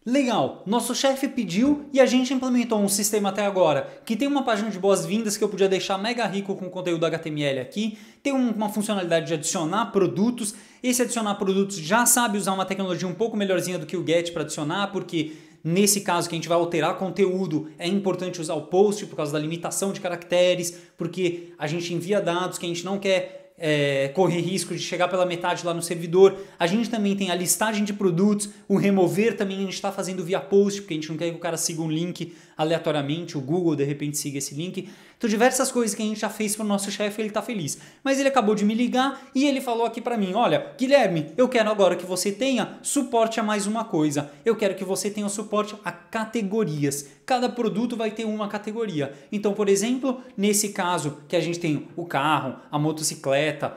Legal, nosso chefe pediu e a gente implementou um sistema até agora que tem uma página de boas-vindas que eu podia deixar mega rico com conteúdo HTML aqui, tem uma funcionalidade de adicionar produtos, esse adicionar produtos já sabe usar uma tecnologia um pouco melhorzinha do que o get para adicionar, porque nesse caso que a gente vai alterar conteúdo é importante usar o post por causa da limitação de caracteres, porque a gente envia dados que a gente não quer correr risco de chegar pela metade lá no servidor. A gente também tem a listagem de produtos, o remover também a gente está fazendo via post, porque a gente não quer que o cara siga um link aleatoriamente, o Google de repente siga esse link. Então diversas coisas que a gente já fez para o nosso chefe, ele está feliz. Mas ele acabou de me ligar e ele falou aqui para mim, olha, Guilherme, eu quero agora que você tenha suporte a mais uma coisa. Eu quero que você tenha suporte a categorias. Cada produto vai ter uma categoria. Então, por exemplo, nesse caso que a gente tem o carro, a motocicleta,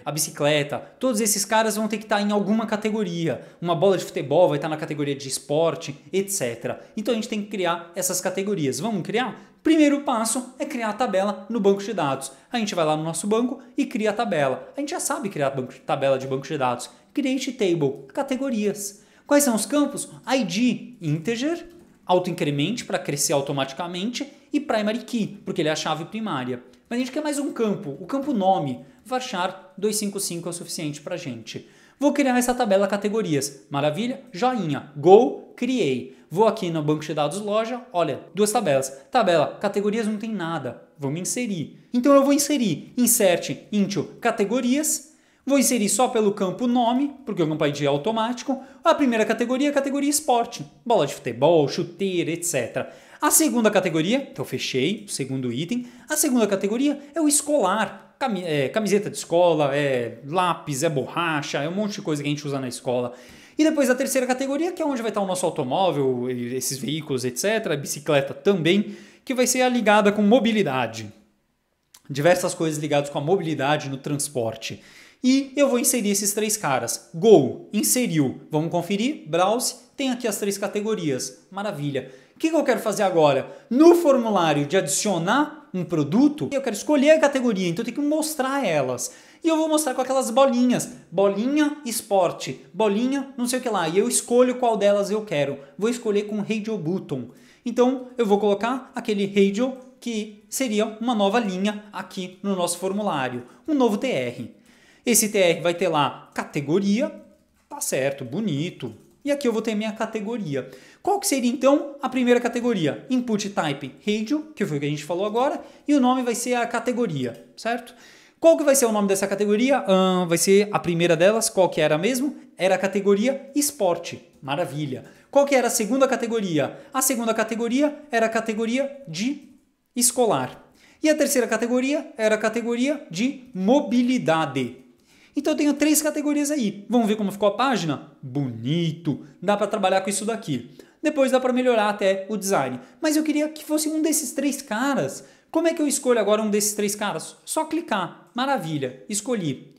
a bicicleta, todos esses caras vão ter que estar em alguma categoria. Uma bola de futebol vai estar na categoria de esporte, etc. Então a gente tem que criar essas categorias. Vamos criar? Primeiro passo é criar a tabela no banco de dados. A gente vai lá no nosso banco e cria a tabela. A gente já sabe criar tabela de banco de dados. Create table, categorias. Quais são os campos? ID, integer, autoincremente para crescer automaticamente e primary key, porque ele é a chave primária. Mas a gente quer mais um campo, o campo nome. Varchar 255 é o suficiente para a gente. Vou criar essa tabela categorias. Maravilha? Joinha. Go, criei. Vou aqui no banco de dados loja, olha, duas tabelas. Tabela, categorias não tem nada. Vamos inserir. Então eu vou inserir insert into categorias. Vou inserir só pelo campo nome, porque o campo ID é automático. A primeira categoria é a categoria esporte. Bola de futebol, chuteira, etc. A segunda categoria, que eu fechei, o segundo item. A segunda categoria é o escolar. Camiseta de escola, lápis, borracha, um monte de coisa que a gente usa na escola. E depois a terceira categoria, que é onde vai estar o nosso automóvel, esses veículos, etc. A bicicleta também, que vai ser a ligada com mobilidade. Diversas coisas ligadas com a mobilidade no transporte. E eu vou inserir esses três caras. Go, inseriu. Vamos conferir, browse, tem aqui as três categorias. Maravilha. O que eu quero fazer agora? No formulário de adicionar um produto, eu quero escolher a categoria, então eu tenho que mostrar elas. E eu vou mostrar com aquelas bolinhas. Bolinha esporte, bolinha não sei o que lá. E eu escolho qual delas eu quero. Vou escolher com radio button. Então eu vou colocar aquele radio que seria uma nova linha aqui no nosso formulário. Um novo TR. Esse TR vai ter lá categoria, tá certo, bonito. E aqui eu vou ter minha categoria. Qual que seria então a primeira categoria? Input type radio, que foi o que a gente falou agora, e o nome vai ser a categoria, certo? Qual que vai ser o nome dessa categoria? Vai ser a primeira delas, qual que era mesmo? Era a categoria esporte, maravilha. Qual que era a segunda categoria? A segunda categoria era a categoria de escolar. E a terceira categoria era a categoria de mobilidade. Então eu tenho três categorias aí. Vamos ver como ficou a página? Bonito! Dá para trabalhar com isso daqui. Depois dá para melhorar até o design. Mas eu queria que fosse um desses três caras. Como é que eu escolho agora um desses três caras? Só clicar. Maravilha, escolhi.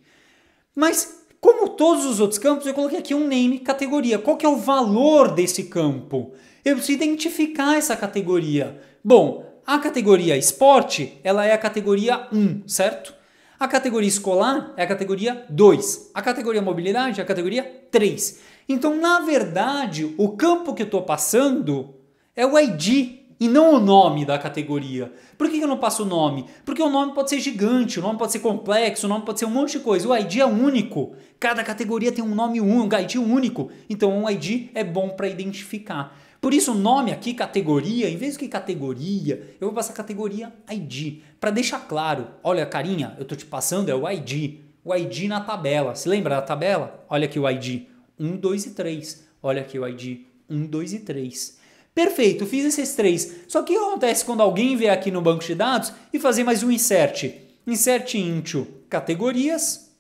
Mas como todos os outros campos, eu coloquei aqui um name, categoria. Qual que é o valor desse campo? Eu preciso identificar essa categoria. Bom, a categoria esporte, ela é a categoria 1, certo? A categoria escolar é a categoria 2. A categoria mobilidade é a categoria 3. Então, na verdade, o campo que eu estou passando é o ID e não o nome da categoria. Por que eu não passo o nome? Porque o nome pode ser gigante, o nome pode ser complexo, o nome pode ser um monte de coisa. O ID é único. Cada categoria tem um nome único, um ID único. Então, um ID é bom para identificar. Por isso o nome aqui, categoria, em vez de categoria, eu vou passar categoria ID, para deixar claro, olha carinha, eu estou te passando é o ID na tabela, se lembra da tabela? Olha aqui o ID, 1, 2 e 3, olha aqui o ID, 1, 2 e 3. Perfeito, fiz esses três, só que o que acontece quando alguém vier aqui no banco de dados e fazer mais um insert? Insert into categorias,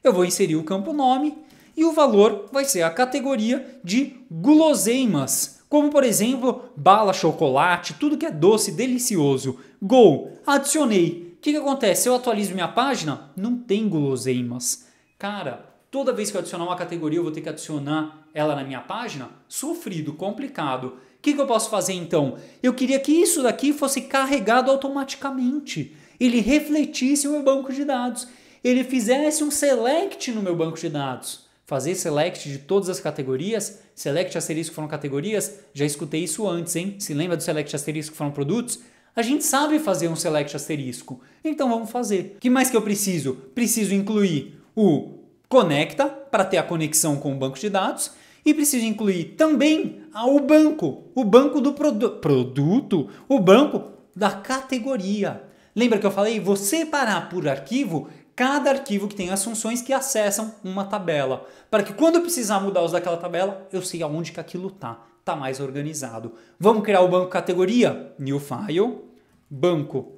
eu vou inserir o campo nome e o valor vai ser a categoria de guloseimas. Como, por exemplo, bala, chocolate, tudo que é doce, delicioso. Go, adicionei. O que acontece? Se eu atualizo minha página, não tem guloseimas. Cara, toda vez que eu adicionar uma categoria, eu vou ter que adicionar ela na minha página? Sofrido, complicado. O que eu posso fazer então? Eu queria que isso daqui fosse carregado automaticamente. Ele refletisse o meu banco de dados. Ele fizesse um select no meu banco de dados. Fazer select de todas as categorias, select asterisco foram categorias, já escutei isso antes, hein? Se lembra do select asterisco foram produtos? A gente sabe fazer um select asterisco, então vamos fazer. O que mais que eu preciso? Preciso incluir o conecta para ter a conexão com o banco de dados e preciso incluir também o banco do produto, o banco da categoria. Lembra que eu falei? Vou separar por arquivo cada arquivo que tem as funções que acessam uma tabela, para que quando eu precisar mudar os daquela tabela, eu sei aonde que aquilo tá mais organizado. Vamos criar o banco categoria, new file, banco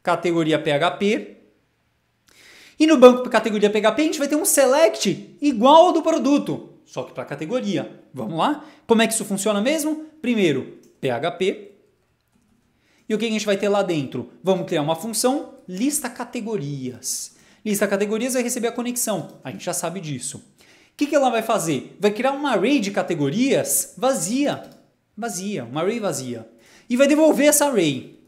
categoria PHP, e no banco categoria PHP a gente vai ter um select igual ao do produto, só que para categoria. Vamos lá? Como é que isso funciona mesmo? Primeiro, PHP, e o que a gente vai ter lá dentro? Vamos criar uma função lista categorias. Lista categorias vai receber a conexão, a gente já sabe disso. O que ela vai fazer? Vai criar uma array de categorias vazia, uma array vazia. E vai devolver essa array.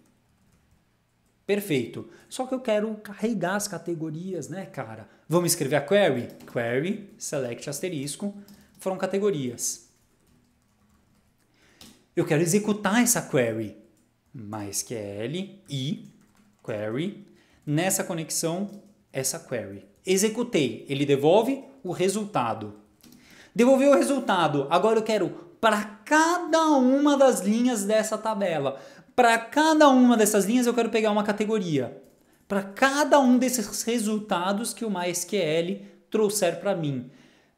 Perfeito. Só que eu quero carregar as categorias, né, cara? Vamos escrever a query. Query, select asterisco, foram categorias. Eu quero executar essa query. MySQL e query. Nessa conexão, essa query. Executei. Ele devolve o resultado. Devolveu o resultado. Agora eu quero para cada uma das linhas dessa tabela. Para cada uma dessas linhas eu quero pegar uma categoria. Para cada um desses resultados que o MySQL trouxer para mim.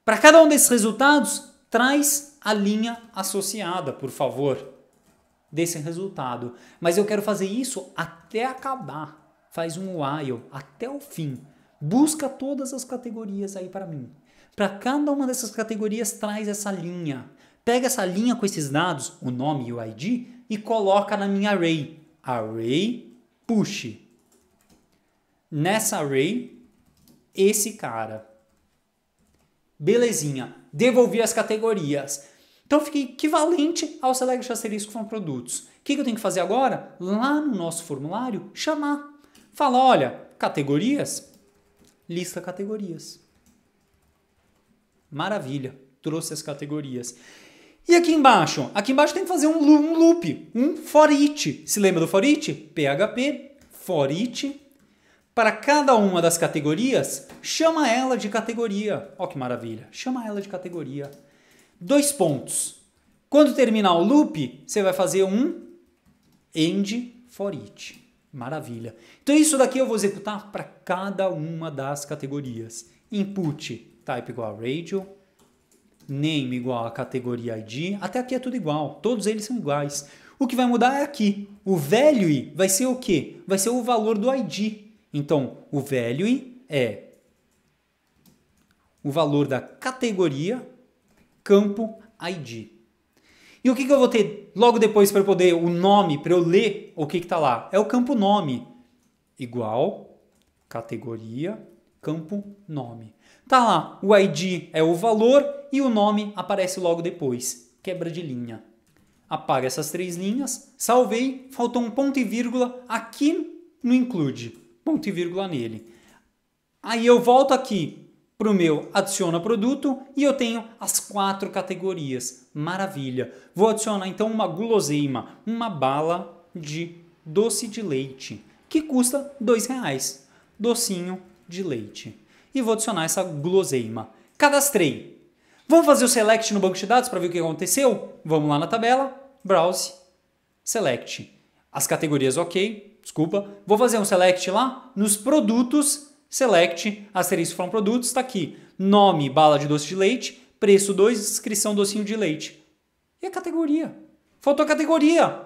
Para cada um desses resultados, traz a linha associada, por favor, desse resultado. Mas eu quero fazer isso até acabar. Faz um while até o fim. Busca todas as categorias aí para mim. Para cada uma dessas categorias traz essa linha. Pega essa linha com esses dados, o nome e o ID, e coloca na minha array. Array push. Nessa array, esse cara. Belezinha. Devolvi as categorias. Então fica equivalente ao select asterisco from produtos. O que eu tenho que fazer agora? Lá no nosso formulário, chamar. Fala, olha, categorias, lista categorias. Maravilha, trouxe as categorias. E aqui embaixo? Aqui embaixo tem que fazer um loop, um for each. Se lembra do for each? PHP, for each. Para cada uma das categorias, chama ela de categoria. Ó que maravilha, chama ela de categoria. 2 pontos. Quando terminar o loop, você vai fazer um end for each. Maravilha. Então isso daqui eu vou executar para cada uma das categorias. Input type igual a radio, name igual a categoria ID, até aqui é tudo igual, todos eles são iguais. O que vai mudar é aqui. O value vai ser o quê? Vai ser o valor do ID. Então, o value é o valor da categoria campo ID. E o que eu vou ter logo depois para poder o nome, para eu ler o que está lá? É o campo nome. Igual, categoria, campo nome. Tá lá, o ID é o valor e o nome aparece logo depois. Quebra de linha. Apaga essas 3 linhas, salvei, faltou um ponto e vírgula aqui no include. Ponto e vírgula nele. Aí eu volto aqui para o meu adiciona produto e eu tenho as 4 categorias. Maravilha. Vou adicionar então uma guloseima, uma bala de doce de leite, que custa R$2. Docinho de leite. E vou adicionar essa guloseima. Cadastrei. Vamos fazer o select no banco de dados para ver o que aconteceu? Vamos lá na tabela, browse, select. As categorias ok, desculpa. Vou fazer um select lá nos produtos. Select, asterisco from produtos, está aqui. Nome, bala de doce de leite. Preço 2, descrição, docinho de leite. E a categoria? Faltou a categoria.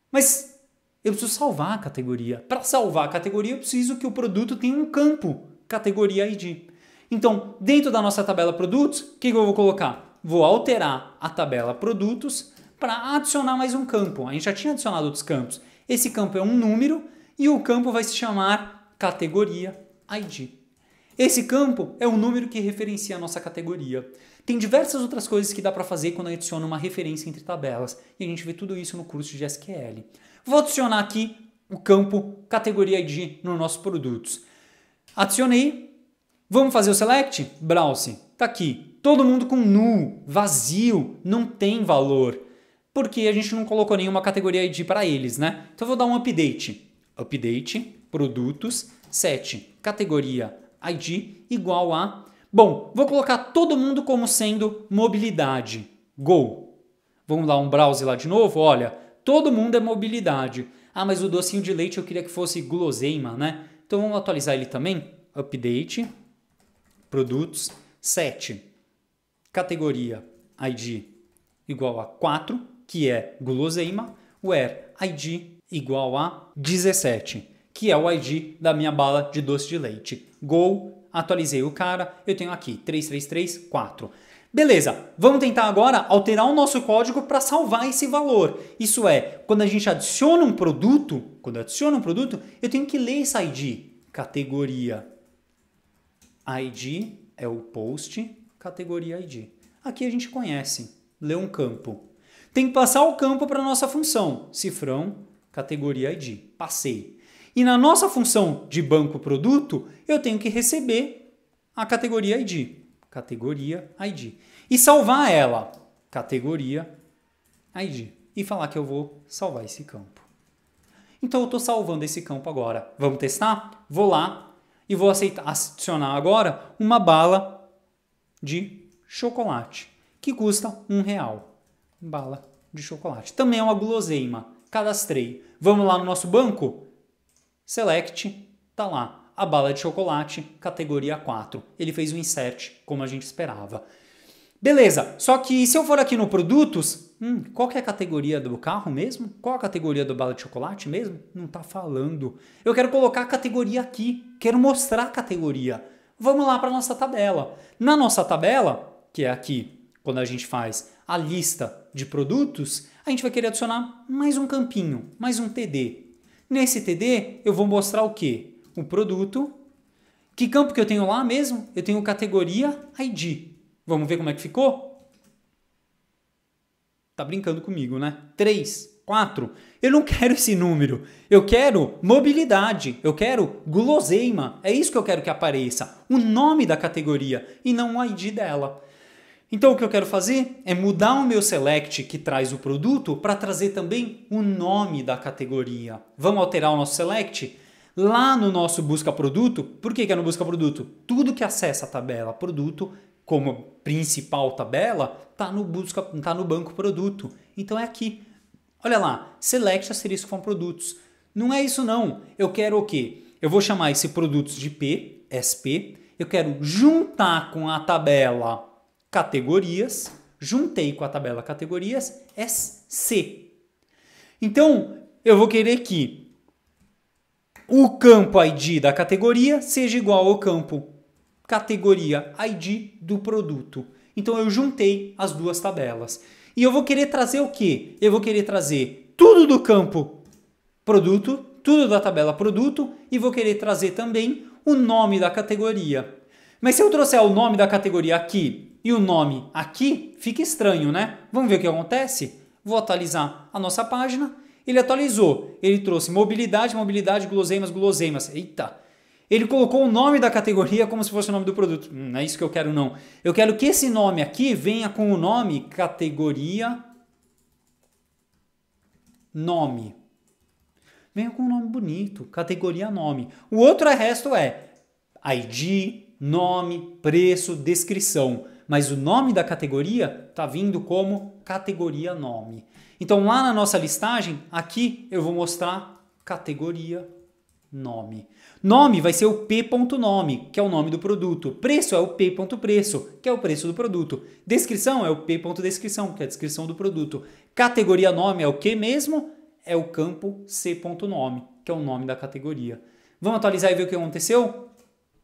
Mas eu preciso salvar a categoria. Para salvar a categoria, eu preciso que o produto tenha um campo, categoria ID. Então, dentro da nossa tabela produtos, o que eu vou colocar? Vou alterar a tabela produtos para adicionar mais um campo. A gente já tinha adicionado outros campos. Esse campo é um número e o campo vai se chamar categoria ID. Esse campo é o número que referencia a nossa categoria. Tem diversas outras coisas que dá para fazer quando adiciona uma referência entre tabelas. E a gente vê tudo isso no curso de SQL. Vou adicionar aqui o campo categoria ID nos nossos produtos. Adicionei. Vamos fazer o select? Browse. Está aqui. todo mundo com null, vazio, não tem valor. Porque a gente não colocou nenhuma categoria ID para eles, né? Então eu vou dar um update. Update, produtos, set, categoria ID igual a... Bom, vou colocar todo mundo como sendo mobilidade. Go. Vamos dar um browse lá de novo? Olha, todo mundo é mobilidade. Ah, mas o docinho de leite eu queria que fosse guloseima, né? Então vamos atualizar ele também. Update, produtos, set, categoria ID igual a 4, que é guloseima, where ID igual a 17, que é o ID da minha bala de doce de leite. Go, atualizei o cara, eu tenho aqui 3334. Beleza, vamos tentar agora alterar o nosso código para salvar esse valor. Isso é, quando a gente adiciona um produto, eu tenho que ler esse ID. Categoria ID é o post, categoria ID. Aqui a gente conhece, ler um campo. Tem que passar o campo para a nossa função, cifrão, categoria ID. Passei. E na nossa função de banco produto, eu tenho que receber a categoria ID. Categoria ID. E salvar ela, categoria ID. E falar que eu vou salvar esse campo. Então eu estou salvando esse campo agora. Vamos testar? Vou lá e vou adicionar agora uma bala de chocolate, que custa R$1. Bala de chocolate. Também é uma guloseima. Cadastrei. Vamos lá no nosso banco? Select, tá lá. A bala de chocolate, categoria 4. Ele fez um insert, como a gente esperava. Beleza, só que se eu for aqui no produtos, qual que é a categoria do carro mesmo? Qual a categoria do bala de chocolate mesmo? Não tá falando. Eu quero colocar a categoria aqui, quero mostrar a categoria. Vamos lá para a nossa tabela. Na nossa tabela, que é aqui, quando a gente faz a lista de produtos, a gente vai querer adicionar mais um campinho, mais um TD. Nesse TD, eu vou mostrar o quê? O produto. Que campo que eu tenho lá mesmo? Eu tenho categoria ID. Vamos ver como é que ficou? Tá brincando comigo, né? 3, 4. Eu não quero esse número. Eu quero mobilidade. Eu quero guloseima. É isso que eu quero que apareça. O nome da categoria e não o ID dela. Então o que eu quero fazer é mudar o meu select que traz o produto para trazer também o nome da categoria. Vamos alterar o nosso select? Lá no nosso busca produto, por que é no busca produto? Tudo que acessa a tabela produto como principal tabela está no banco produto. Então é aqui. Olha lá, select asterisco from produtos. Não é isso não. Eu quero o quê? Eu vou chamar esse produtos de P, SP. Eu quero juntar com a tabela categorias. Juntei com a tabela categorias, SC. Então eu vou querer que o campo ID da categoria seja igual ao campo categoria ID do produto. Então eu juntei as duas tabelas. E eu vou querer trazer o quê? Eu vou querer trazer tudo do campo produto, tudo da tabela produto e vou querer trazer também o nome da categoria. Mas se eu trouxer o nome da categoria aqui e o nome aqui, fica estranho, né? Vamos ver o que acontece? Vou atualizar a nossa página. Ele atualizou, ele trouxe mobilidade, mobilidade, guloseimas, guloseimas. Eita! Ele colocou o nome da categoria como se fosse o nome do produto. Não é isso que eu quero não. Eu quero que esse nome aqui venha com o nome categoria nome. Venha com um nome bonito, categoria nome. O outro resto é ID, nome, preço, descrição. Mas o nome da categoria está vindo como categoria nome. Então lá na nossa listagem, aqui eu vou mostrar categoria nome. Nome vai ser o p.nome, que é o nome do produto. Preço é o p.preço, que é o preço do produto. Descrição é o p.descrição, que é a descrição do produto. Categoria nome é o que mesmo? É o campo c.nome, que é o nome da categoria. Vamos atualizar e ver o que aconteceu?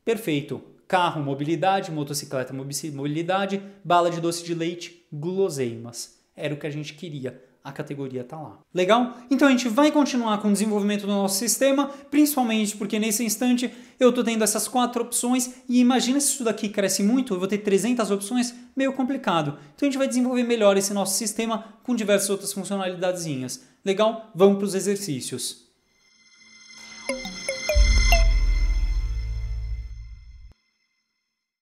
Perfeito. Carro, mobilidade, motocicleta, mobilidade, bala de doce de leite, guloseimas. Era o que a gente queria. A categoria está lá. Legal? Então a gente vai continuar com o desenvolvimento do nosso sistema, principalmente porque nesse instante eu estou tendo essas 4 opções e imagina se isso daqui cresce muito, eu vou ter 300 opções, meio complicado. Então a gente vai desenvolver melhor esse nosso sistema com diversas outras funcionalidadezinhas. Legal? Vamos para os exercícios.